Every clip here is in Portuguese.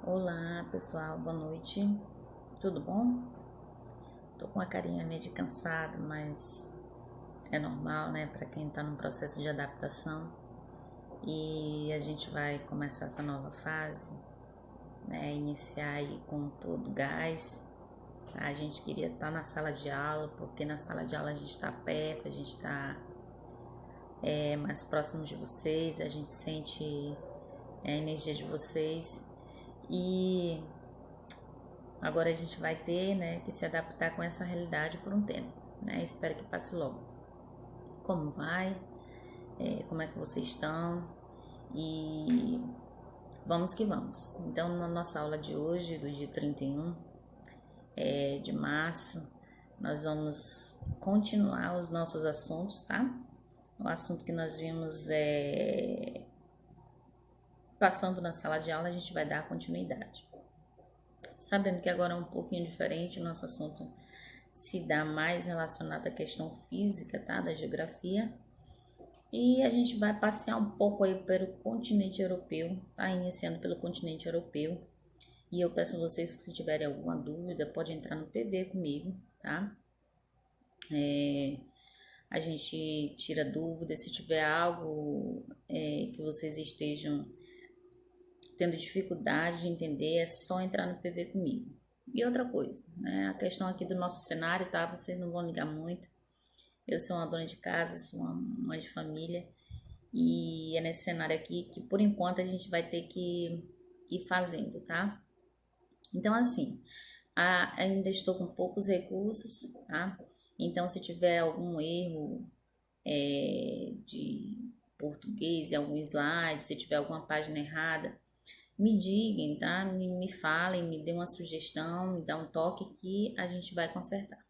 Olá pessoal, boa noite, tudo bom? Tô com uma carinha meio de cansado, mas é normal, né, para quem tá num processo de adaptação e a gente vai começar essa nova fase, né, iniciar aí com todo gás. A gente queria estar na sala de aula, porque na sala de aula a gente está perto, a gente está mais próximo de vocês, a gente sente a energia de vocês e agora a gente vai ter, né, que se adaptar com essa realidade por um tempo, né? Espero que passe logo. Como vai? Como é que vocês estão? E vamos que vamos. Então, na nossa aula de hoje, do dia 31 de março, nós vamos continuar os nossos assuntos, tá? O assunto que nós vimos passando na sala de aula, a gente vai dar continuidade. Sabendo que agora é um pouquinho diferente, o nosso assunto se dá mais relacionado à questão física, tá? Da geografia. E a gente vai passear um pouco aí pelo continente europeu, tá? Iniciando pelo continente europeu. E eu peço a vocês que se tiverem alguma dúvida, pode entrar no PV comigo, tá? A gente tira dúvidas, se tiver algo que vocês estejam tendo dificuldade de entender, é só entrar no PV comigo. E outra coisa, né? A questão aqui do nosso cenário, tá? Vocês não vão ligar muito. Eu sou uma dona de casa, sou uma mãe de família e é nesse cenário aqui que por enquanto a gente vai ter que ir fazendo, tá? Então assim, ainda estou com poucos recursos, tá? Então se tiver algum erro de português em algum slide, se tiver alguma página errada, me digam, tá? Me falem, me dê uma sugestão, me dá um toque que a gente vai consertar.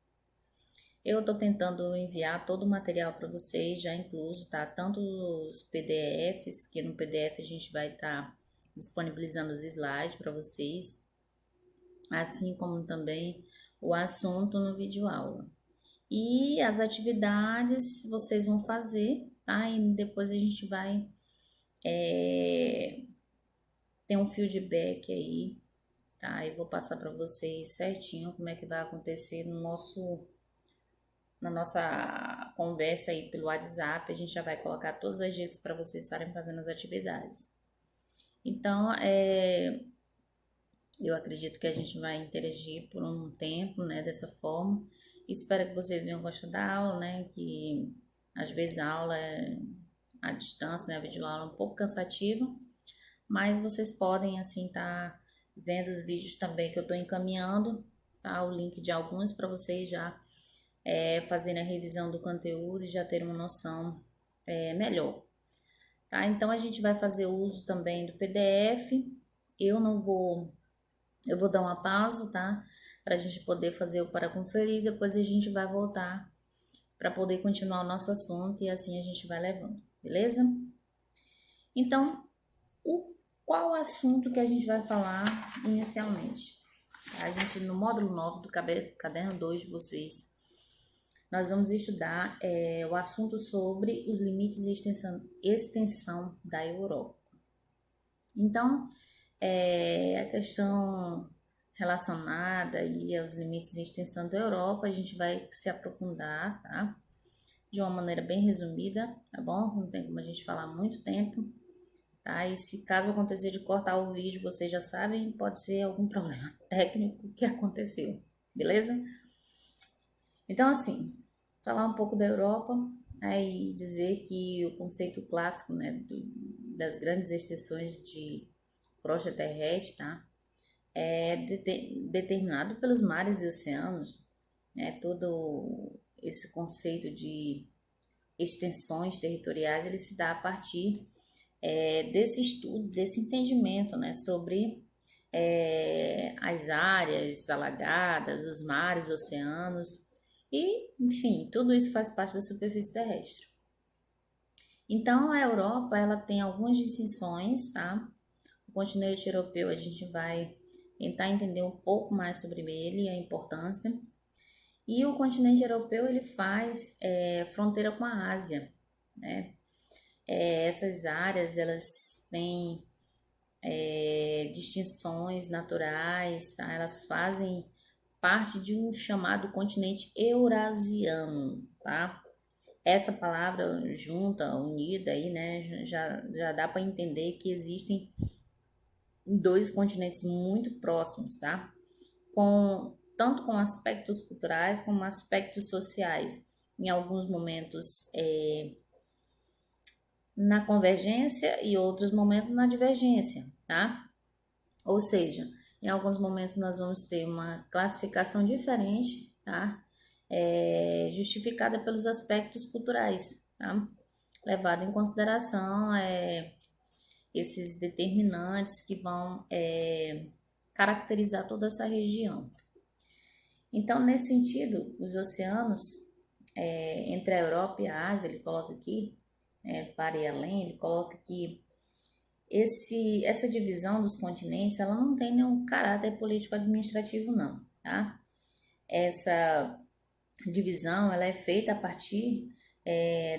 Eu estou tentando enviar todo o material para vocês, já incluso, tá? Tanto os PDFs, que no PDF a gente vai estar disponibilizando os slides para vocês, assim como também o assunto no vídeo aula. E as atividades vocês vão fazer, tá? E depois a gente vai ter um feedback aí, tá? Eu vou passar para vocês certinho como é que vai acontecer na nossa conversa aí pelo WhatsApp. A gente já vai colocar todas as dicas para vocês estarem fazendo as atividades. Então, eu acredito que a gente vai interagir por um tempo, né, dessa forma. Espero que vocês venham gostar da aula, né, que às vezes a aula é à distância, né, a videoaula é um pouco cansativa, mas vocês podem, assim, tá vendo os vídeos também que eu estou encaminhando, tá, o link de alguns para vocês já fazendo a revisão do conteúdo e já ter uma noção melhor, tá? Então a gente vai fazer uso também do PDF. Eu não vou, eu vou dar uma pausa, tá? Para a gente poder fazer o para conferir. Depois a gente vai voltar para poder continuar o nosso assunto e assim a gente vai levando, beleza? Então, qual assunto que a gente vai falar inicialmente? A gente no módulo 9 do caderno 2 de vocês nós vamos estudar o assunto sobre os limites de extensão da Europa. Então, a questão relacionada aí aos limites de extensão da Europa, a gente vai se aprofundar, tá? De uma maneira bem resumida, tá bom? Não tem como a gente falar muito tempo, tá? E se caso acontecer de cortar o vídeo, vocês já sabem, pode ser algum problema técnico que aconteceu, beleza? Então, assim, falar um pouco da Europa, e dizer que o conceito clássico, né, das grandes extensões de crosta terrestre, tá, é determinado pelos mares e oceanos, né, todo esse conceito de extensões territoriais, ele se dá a partir desse estudo, desse entendimento, né, sobre as áreas alagadas, os mares, oceanos, e, enfim, tudo isso faz parte da superfície terrestre. Então, a Europa, ela tem algumas distinções, tá? O continente europeu, a gente vai tentar entender um pouco mais sobre ele, a importância. E o continente europeu, ele faz fronteira com a Ásia, né? Essas áreas, elas têm distinções naturais, tá? Elas fazem parte de um chamado continente eurasiano, tá? Essa palavra junta, unida aí, né, já dá para entender que existem dois continentes muito próximos, tá? Tanto com aspectos culturais como aspectos sociais. Em alguns momentos na convergência e outros momentos na divergência, tá? Ou seja, em alguns momentos nós vamos ter uma classificação diferente, tá? Justificada pelos aspectos culturais, tá? Levado em consideração esses determinantes que vão caracterizar toda essa região. Então, nesse sentido, os oceanos entre a Europa e a Ásia, ele coloca aqui, para ir além, ele coloca que essa divisão dos continentes, ela não tem nenhum caráter político-administrativo, não, tá? Essa divisão, ela é feita a partir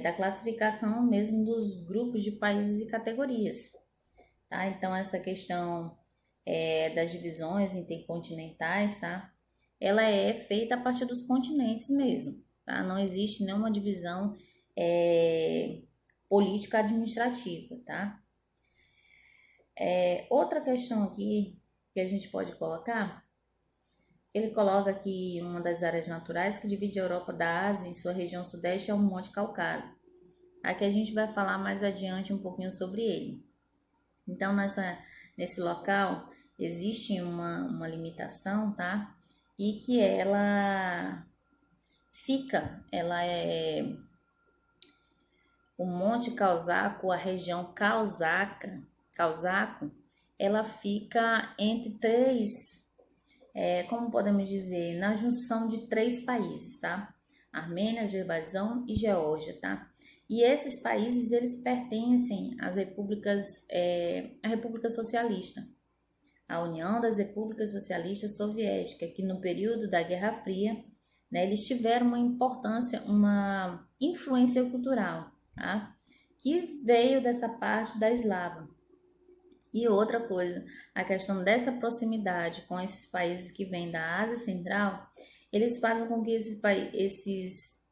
da classificação mesmo dos grupos de países e categorias, tá? Então, essa questão das divisões intercontinentais, tá? Ela é feita a partir dos continentes mesmo, tá? Não existe nenhuma divisão política administrativa, tá? Outra questão aqui que a gente pode colocar, ele coloca que uma das áreas naturais que divide a Europa da Ásia em sua região sudeste é o Monte Cáucaso. Aqui a gente vai falar mais adiante um pouquinho sobre ele. Então, nesse local existe uma limitação, tá? E que o Monte Causaco, a região Causaco, ela fica entre três, como podemos dizer, na junção de três países, tá? Armênia, Azerbaijão e Geórgia, tá? E esses países, eles pertencem às repúblicas, à República Socialista, a União das Repúblicas Socialistas Soviéticas, que no período da Guerra Fria, né, eles tiveram uma importância, uma influência cultural, tá? Que veio dessa parte da eslava. E outra coisa, a questão dessa proximidade com esses países que vêm da Ásia Central, eles fazem com que esses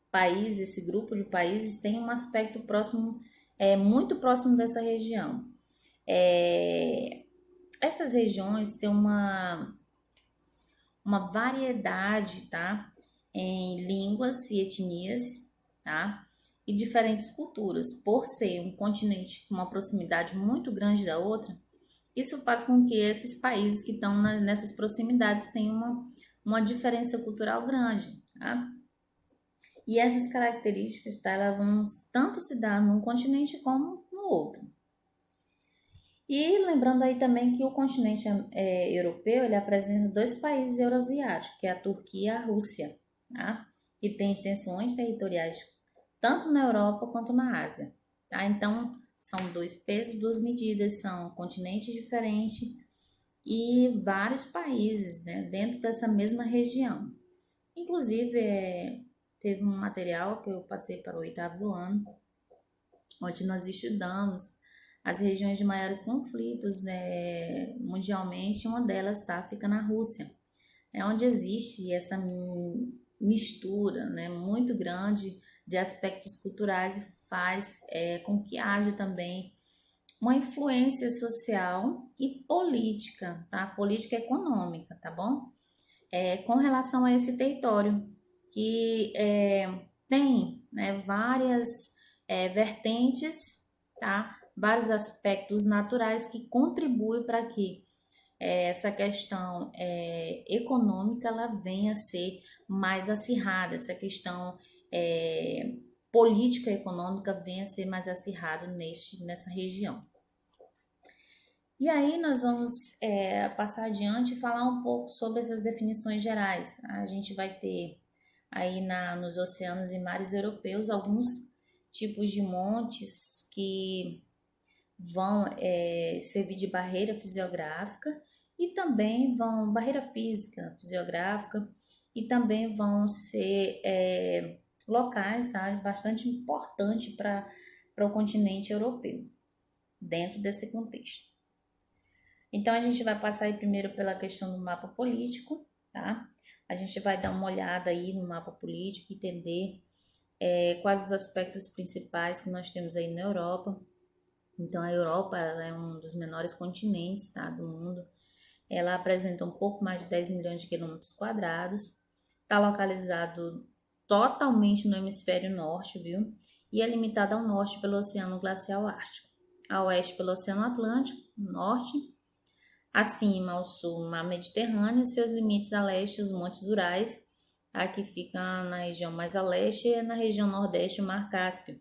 países, esse grupo de países, tenha um aspecto próximo, muito próximo dessa região. Essas regiões têm uma variedade, tá? Em línguas e etnias, tá? E diferentes culturas. Por ser um continente com uma proximidade muito grande da outra, isso faz com que esses países que estão nessas proximidades tenham uma diferença cultural grande, tá? E essas características, tá, elas vão tanto se dar num continente como no outro. E lembrando aí também que o continente europeu, ele apresenta dois países euroasiáticos, que é a Turquia e a Rússia, tá? Que tem extensões territoriais tanto na Europa quanto na Ásia, tá? Então, são dois pesos, duas medidas, são continentes diferentes e vários países, né, dentro dessa mesma região. Inclusive, teve um material que eu passei para o 8º ano, onde nós estudamos as regiões de maiores conflitos, né, mundialmente. Uma delas fica na Rússia, onde existe essa mistura, né, muito grande de aspectos culturais e faz com que haja também uma influência social e política, tá? Política econômica, tá bom? Com relação a esse território, que tem, né, várias vertentes, tá? Vários aspectos naturais que contribuem para que essa questão econômica ela venha a ser mais acirrada, essa questão política e econômica venha a ser mais acirrada nessa região. E aí nós vamos passar adiante e falar um pouco sobre essas definições gerais. A gente vai ter aí nos oceanos e mares europeus alguns tipos de montes que vão servir de barreira fisiográfica e também barreira física, fisiográfica, e também vão ser locais, sabe, bastante importantes para o continente europeu, dentro desse contexto. Então, a gente vai passar aí primeiro pela questão do mapa político, tá? A gente vai dar uma olhada aí no mapa político, entender quais os aspectos principais que nós temos aí na Europa. Então, a Europa ela é um dos menores continentes, tá, do mundo. Ela apresenta um pouco mais de 10 milhões de quilômetros quadrados. Está localizado totalmente no hemisfério norte, viu? E é limitada ao norte pelo Oceano Glacial Ártico, a oeste pelo Oceano Atlântico, norte, acima ao sul, o Mar Mediterrâneo, e seus limites a leste, os Montes Urais, aqui fica na região mais a leste, e na região nordeste, o Mar Cáspio,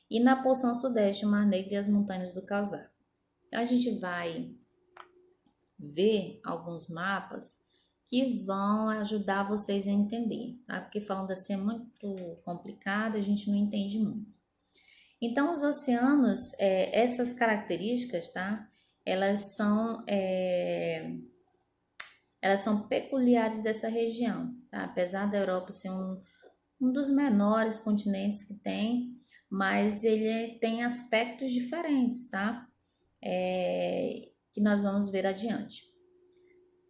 e na porção sudeste, o Mar Negro e as montanhas do Caucaso. Então, a gente vai ver alguns mapas que vão ajudar vocês a entender, tá? Porque falando assim é muito complicado, a gente não entende muito. Então, os oceanos, essas características, tá? Elas são peculiares dessa região, tá? Apesar da Europa ser um dos menores continentes que tem, mas ele tem aspectos diferentes, tá? Que nós vamos ver adiante.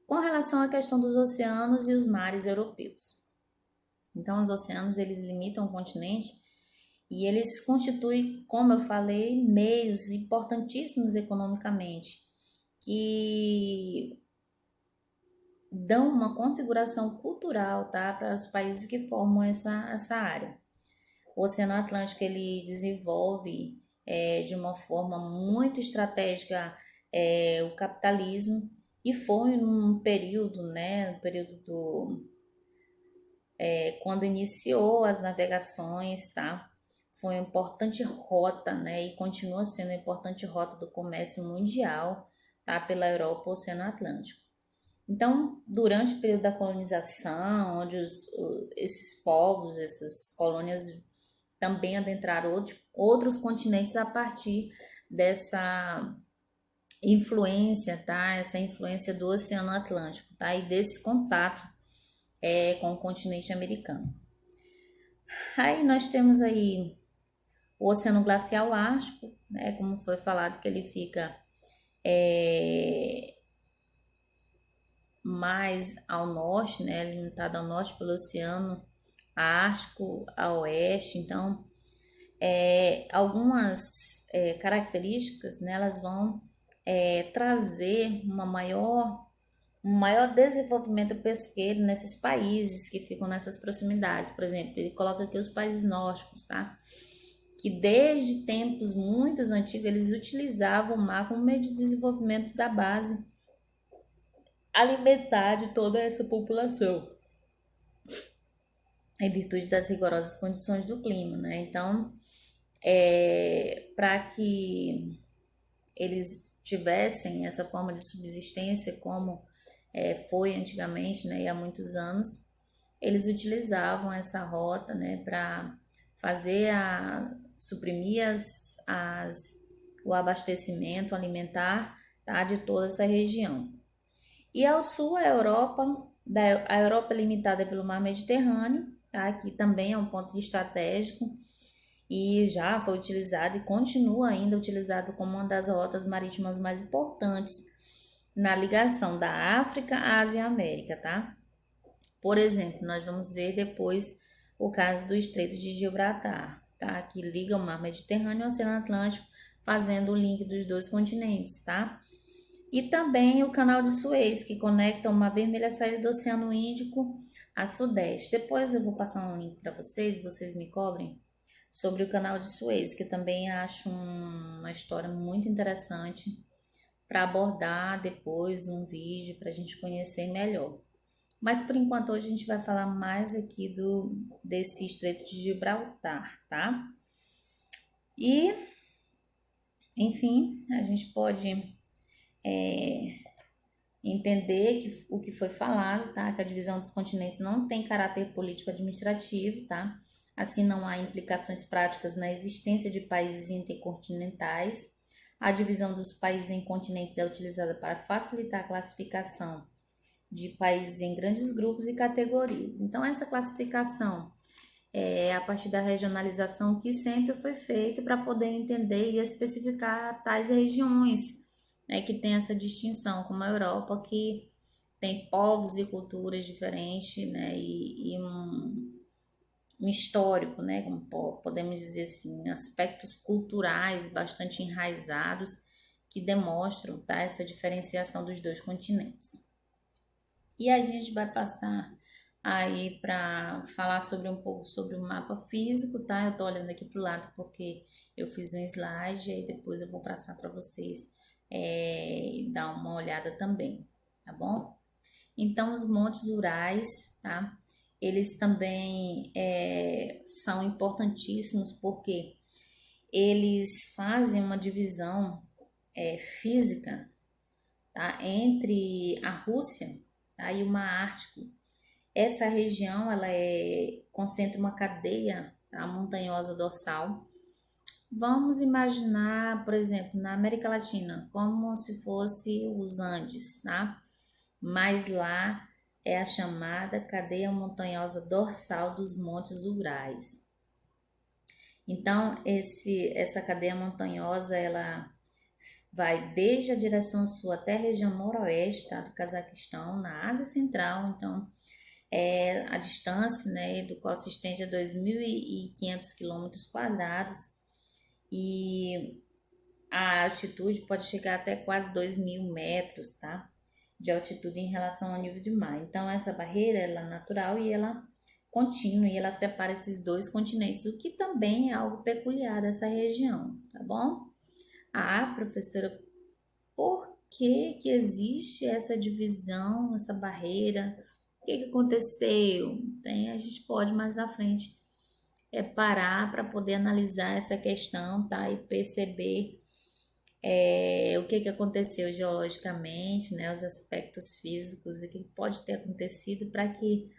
Com relação à questão dos oceanos e os mares europeus. Então, os oceanos, eles limitam o continente e eles constituem, como eu falei, meios importantíssimos economicamente, que dão uma configuração cultural, tá, para os países que formam essa área. O Oceano Atlântico, ele desenvolve de uma forma muito estratégica o capitalismo, e foi num período, né, no período quando iniciou as navegações, tá? Foi uma importante rota, né, e continua sendo uma importante rota do comércio mundial, tá, pela Europa, o Oceano Atlântico. Então, durante o período da colonização, onde esses povos, essas colônias também adentraram outros continentes a partir dessa influência, tá? Essa influência do Oceano Atlântico, tá? E desse contato com o continente americano. Aí nós temos aí o Oceano Glacial Ártico, né? Como foi falado que ele fica mais ao norte, né? Limitado ao norte pelo Oceano Ártico, a oeste. Então, algumas características, né? Elas vão trazer um maior desenvolvimento pesqueiro nesses países que ficam nessas proximidades. Por exemplo, ele coloca aqui os países nórdicos, tá? Que desde tempos muito antigos eles utilizavam o mar como meio de desenvolvimento da base alimentar de toda essa população, em virtude das rigorosas condições do clima, né? Então, para que eles tivessem essa forma de subsistência como foi antigamente, né, e há muitos anos, eles utilizavam essa rota, né, para fazer suprimir o abastecimento alimentar, tá, de toda essa região. E ao sul a Europa é limitada pelo Mar Mediterrâneo, tá, que também é um ponto estratégico e já foi utilizado e continua ainda utilizado como uma das rotas marítimas mais importantes na ligação da África, Ásia e América, tá? Por exemplo, nós vamos ver depois o caso do Estreito de Gibraltar, tá? Que liga o Mar Mediterrâneo ao Oceano Atlântico, fazendo o link dos dois continentes, tá? E também o Canal de Suez, que conecta o Mar Vermelho à saída do Oceano Índico a Sudeste. Depois eu vou passar um link para vocês me cobrem sobre o Canal de Suez, que eu também acho uma história muito interessante para abordar depois um vídeo para a gente conhecer melhor. Mas por enquanto hoje a gente vai falar mais aqui desse Estreito de Gibraltar, tá? E, enfim, a gente pode entender que o que foi falado, tá? Que a divisão dos continentes não tem caráter político-administrativo, tá? Assim, não há implicações práticas na existência de países intercontinentais. A divisão dos países em continentes é utilizada para facilitar a classificação de países em grandes grupos e categorias. Então, essa classificação é a partir da regionalização que sempre foi feita para poder entender e especificar tais regiões, né, que tem essa distinção, como a Europa, que tem povos e culturas diferentes, né, e um histórico, né, como podemos dizer assim, aspectos culturais bastante enraizados que demonstram, tá, essa diferenciação dos dois continentes. E a gente vai passar aí para falar sobre um pouco sobre o mapa físico, tá? Eu tô olhando aqui pro lado porque eu fiz um slide e aí depois eu vou passar para vocês dar uma olhada também, tá bom? Então, os Montes Urais, tá? Eles também são importantíssimos porque eles fazem uma divisão física, tá? Entre a Rússia, tá? E o Mar Ártico. Essa região ela concentra uma cadeia, tá? Montanhosa dorsal. Vamos imaginar, por exemplo, na América Latina, como se fosse os Andes, tá? Mas lá é a chamada cadeia montanhosa dorsal dos Montes Urais. Então, essa cadeia montanhosa, ela vai desde a direção sul até a região noroeste, tá, do Cazaquistão, na Ásia Central. Então, a distância, né, do qual se estende a 2.500 quilômetros quadrados e a altitude pode chegar até quase 2.000 metros, tá? De altitude em relação ao nível do mar. Então, essa barreira ela é natural e ela contínua e ela separa esses dois continentes, o que também é algo peculiar dessa região, tá bom? Ah, professora, por que existe essa divisão, essa barreira? O que aconteceu? A gente pode mais à frente parar para poder analisar essa questão, tá? E perceber o que aconteceu geologicamente, né? Os aspectos físicos e o que pode ter acontecido para que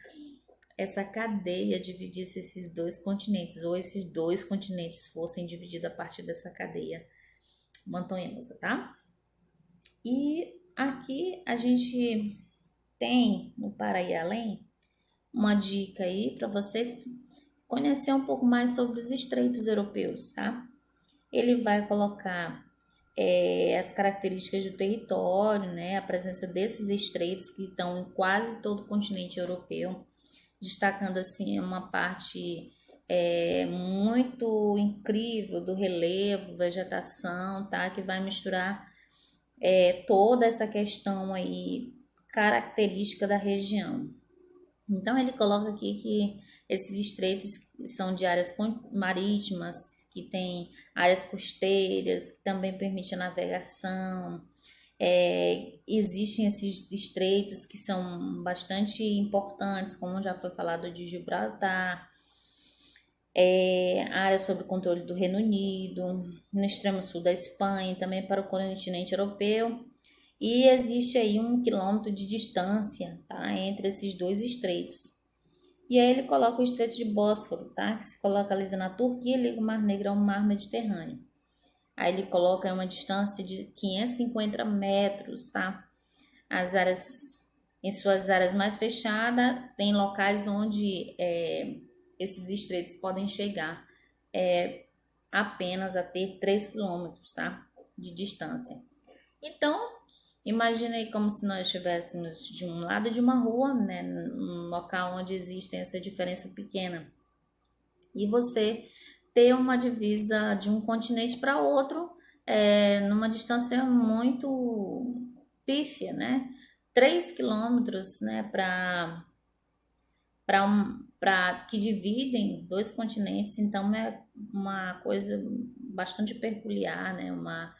essa cadeia dividisse esses dois continentes, ou esses dois continentes fossem divididos a partir dessa cadeia montanhosa, tá? E aqui a gente tem no Para Ir Além uma dica aí para vocês conhecer um pouco mais sobre os estreitos europeus, tá? Ele vai colocar as características do território, né? A presença desses estreitos que estão em quase todo o continente europeu, destacando assim uma parte muito incrível do relevo, vegetação, tá? Que vai misturar toda essa questão aí característica da região. Então ele coloca aqui que esses estreitos são de áreas marítimas, que tem áreas costeiras, que também permite a navegação. Existem esses estreitos que são bastante importantes, como já foi falado de Gibraltar, área sob o controle do Reino Unido, no extremo sul da Espanha, também para o continente europeu. E existe aí 1 quilômetro de distância, tá, entre esses dois estreitos. E aí ele coloca o Estreito de Bósforo, tá, que se localiza na Turquia e liga o Mar Negro ao Mar Mediterrâneo. Aí ele coloca uma distância de 550 metros, tá? Em suas áreas mais fechadas, tem locais onde esses estreitos podem chegar apenas a ter 3 quilômetros, tá? De distância. Então, imagine aí como se nós estivéssemos de um lado de uma rua, né? Num local onde existe essa diferença pequena. E você ter uma divisa de um continente para outro numa distância muito pífia, né? 3 quilômetros, né? Para que dividem dois continentes, então é uma coisa bastante peculiar, né? Uma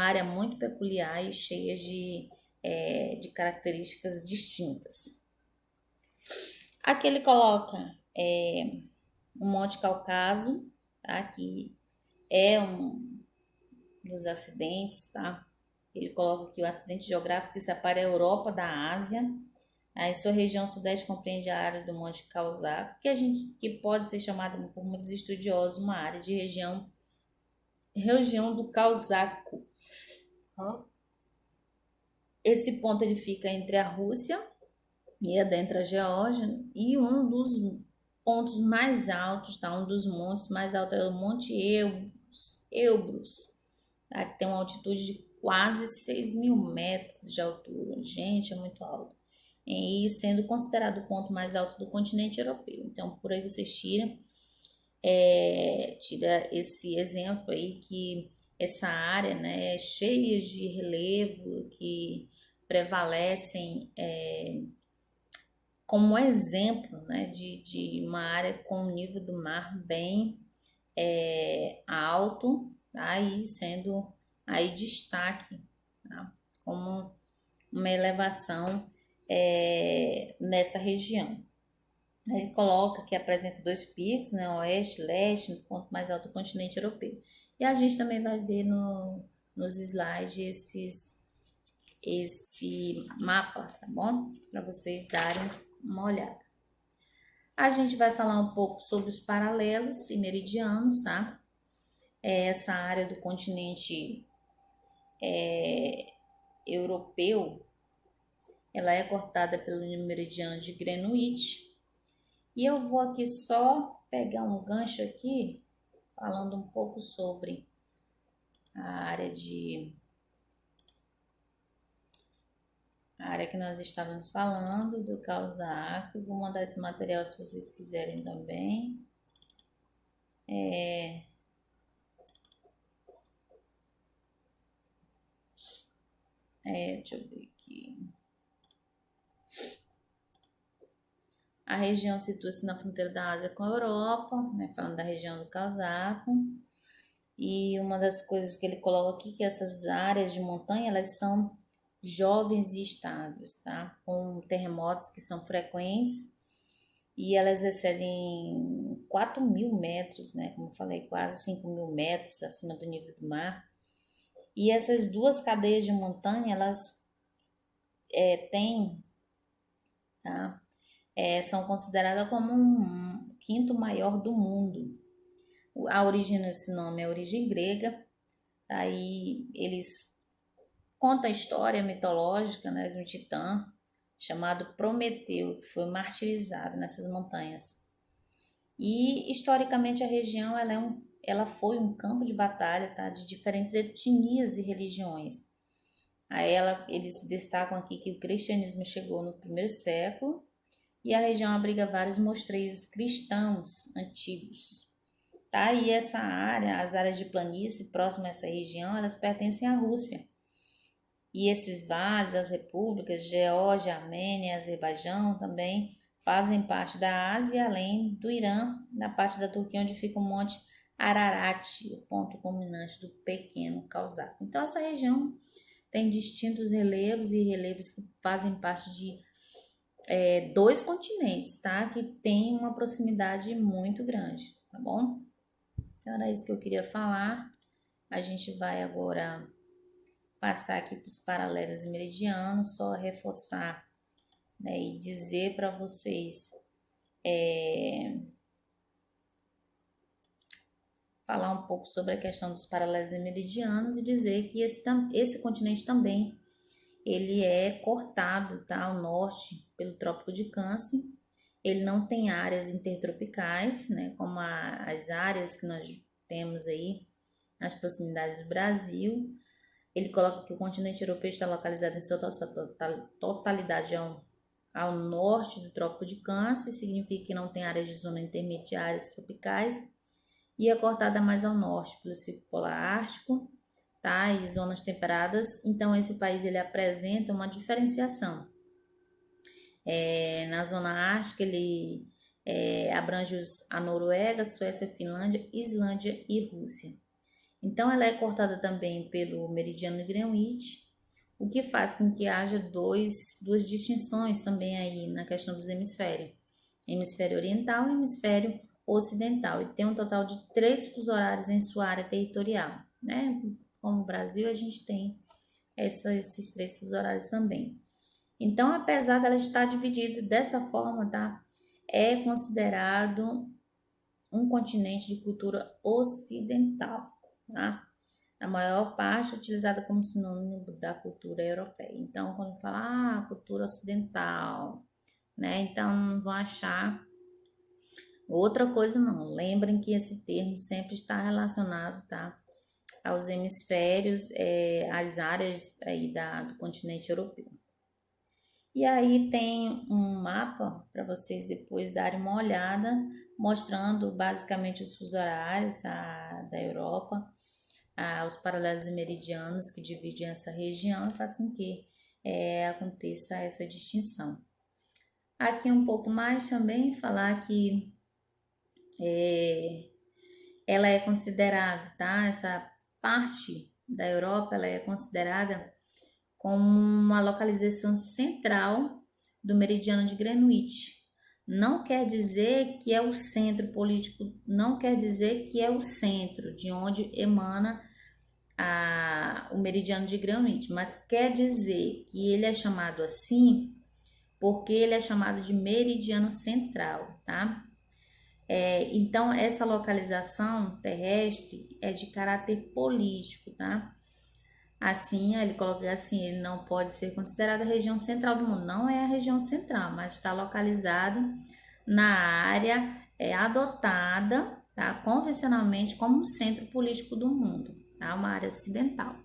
área muito peculiar e cheia de características distintas. Aqui ele coloca o Monte Cáucaso, tá? Que é um dos acidentes, tá? Ele coloca aqui o acidente geográfico que separa a Europa da Ásia. Aí sua região sudeste compreende a área do Monte Cáucaso, que pode ser chamada por muitos estudiosos uma área de região do Cáucaso. Esse ponto ele fica entre a Rússia e adentra a Geórgia, e um dos pontos mais altos, tá? Um dos montes mais altos é o Monte Elbrus, tá? Que tem uma altitude de quase 6.000 metros de altura. Gente, é muito alto. E sendo considerado o ponto mais alto do continente europeu. Então, por aí vocês tira esse exemplo aí que essa área, né, é cheia de relevo que prevalecem como exemplo, né, de uma área com o nível do mar bem alto, tá? E sendo aí destaque, tá? Como uma elevação nessa região. Ele coloca que apresenta dois picos, né, oeste e leste, no ponto mais alto do continente europeu. E a gente também vai ver nos slides esse mapa, tá bom? Para vocês darem uma olhada. A gente vai falar um pouco sobre os paralelos e meridianos, tá? Essa área do continente europeu, ela é cortada pelo meridiano de Greenwich. E eu vou aqui só pegar um gancho aqui, falando um pouco sobre a área que nós estávamos falando, do Causaco. Vou mandar esse material se vocês quiserem também. Deixa eu ver aqui. A região situa-se na fronteira da Ásia com a Europa, né, falando da região do Causaco. E uma das coisas que ele coloca aqui, que essas áreas de montanha, elas são jovens e estáveis, tá? Com terremotos que são frequentes e elas excedem 4.000 metros, né? Como eu falei, quase 5.000 metros acima do nível do mar. E essas duas cadeias de montanha, elas têm, tá? São consideradas como um quinto maior do mundo. A origem desse nome é a origem grega, tá? E eles contam a história mitológica, né, de um titã chamado Prometeu, que foi martirizado nessas montanhas. E historicamente a região ela foi um campo de batalha, tá, de diferentes etnias e religiões. Eles destacam aqui que o cristianismo chegou no primeiro século e a região abriga vários mosteiros cristãos antigos. Tá? E essa área, as áreas de planície próximas a essa região, elas pertencem à Rússia. E esses vales, as repúblicas, Geórgia, Armênia, Azerbaijão também fazem parte da Ásia, além do Irã, na parte da Turquia, onde fica o Monte Ararat, o ponto culminante do Pequeno Causaco. Então, essa região tem distintos relevos e relevos que fazem parte de dois continentes, tá? Que tem uma proximidade muito grande, tá bom? Então, era isso que eu queria falar. A gente vai agora passar aqui para os paralelos e meridianos, só reforçar, né, e dizer para vocês, falar um pouco sobre a questão dos paralelos e meridianos e dizer que esse continente também ele é cortado, tá, ao norte pelo Trópico de Câncer. Ele não tem áreas intertropicais, né, como as áreas que nós temos aí nas proximidades do Brasil. Ele coloca que o continente europeu está localizado em sua totalidade ao norte do Trópico de Câncer, significa que não tem áreas de zona intermediárias tropicais, e é cortada mais ao norte pelo Círculo Polar Ártico, tá? E zonas temperadas. Então, esse país ele apresenta uma diferenciação. Na zona ártica, ele abrange a Noruega, Suécia, Finlândia, Islândia e Rússia. Então, ela é cortada também pelo meridiano de Greenwich, o que faz com que haja duas distinções também aí na questão dos hemisférios. Hemisfério oriental e hemisfério ocidental. E tem um total de 3 fusos horários em sua área territorial, né? Como o Brasil, a gente tem esses 3 fusos horários também. Então, apesar dela estar dividida dessa forma, tá? É considerado um continente de cultura ocidental, tá? A maior parte é utilizada como sinônimo da cultura europeia. Então, quando fala cultura ocidental, né? Então, não vão achar outra coisa não. Lembrem que esse termo sempre está relacionado, tá, aos hemisférios, as áreas aí do continente europeu. E aí tem um mapa para vocês depois darem uma olhada, mostrando basicamente os fusos horários da Europa, os paralelos e meridianos que dividem essa região e faz com que aconteça essa distinção. Aqui um pouco mais também falar que ela é considerada, tá? Essa parte da Europa, ela é considerada como uma localização central do meridiano de Greenwich. Não quer dizer que é o centro político, não quer dizer que é o centro de onde emana o meridiano de Greenwich, mas quer dizer que ele é chamado assim porque ele é chamado de meridiano central, tá? Então, essa localização terrestre é de caráter político, tá? Assim, ele coloca assim, ele não pode ser considerado a região central do mundo. Não é a região central, mas está localizado na área adotada, tá, convencionalmente como um centro político do mundo, tá? Uma área ocidental.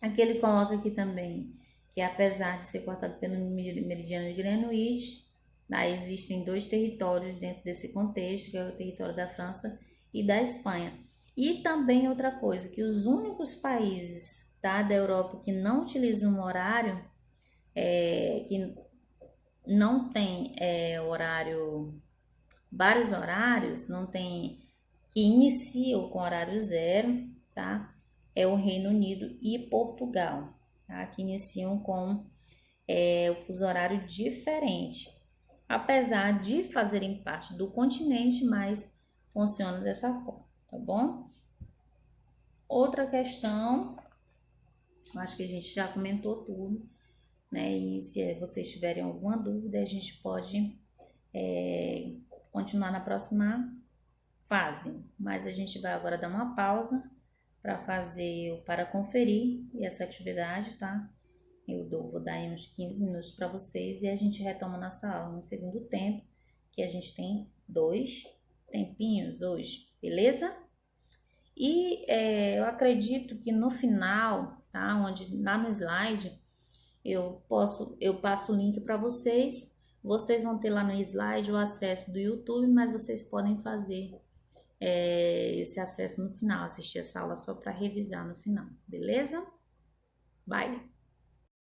Aqui ele coloca aqui também que apesar de ser cortado pelo meridiano de Greenwich, existem 2 territórios dentro desse contexto, que é o território da França e da Espanha. E também outra coisa, que os únicos países, tá, da Europa que não utilizam um horário, que não tem horário, vários horários, não tem, que iniciam com horário zero, tá? É o Reino Unido e Portugal, tá? Que iniciam com o fuso horário diferente. Apesar de fazerem parte do continente, mas funciona dessa forma, tá bom? Outra questão, acho que a gente já comentou tudo, né? E se vocês tiverem alguma dúvida, a gente pode continuar na próxima fase. Mas a gente vai agora dar uma pausa para conferir essa atividade, tá? Vou dar aí uns 15 minutos para vocês e a gente retoma nossa aula no segundo tempo, que a gente tem 2 tempinhos hoje, beleza? E eu acredito que no final, tá? Lá no slide, eu passo o link para vocês. Vocês vão ter lá no slide o acesso do YouTube, mas vocês podem fazer esse acesso no final, assistir essa aula só para revisar no final, beleza? Vai!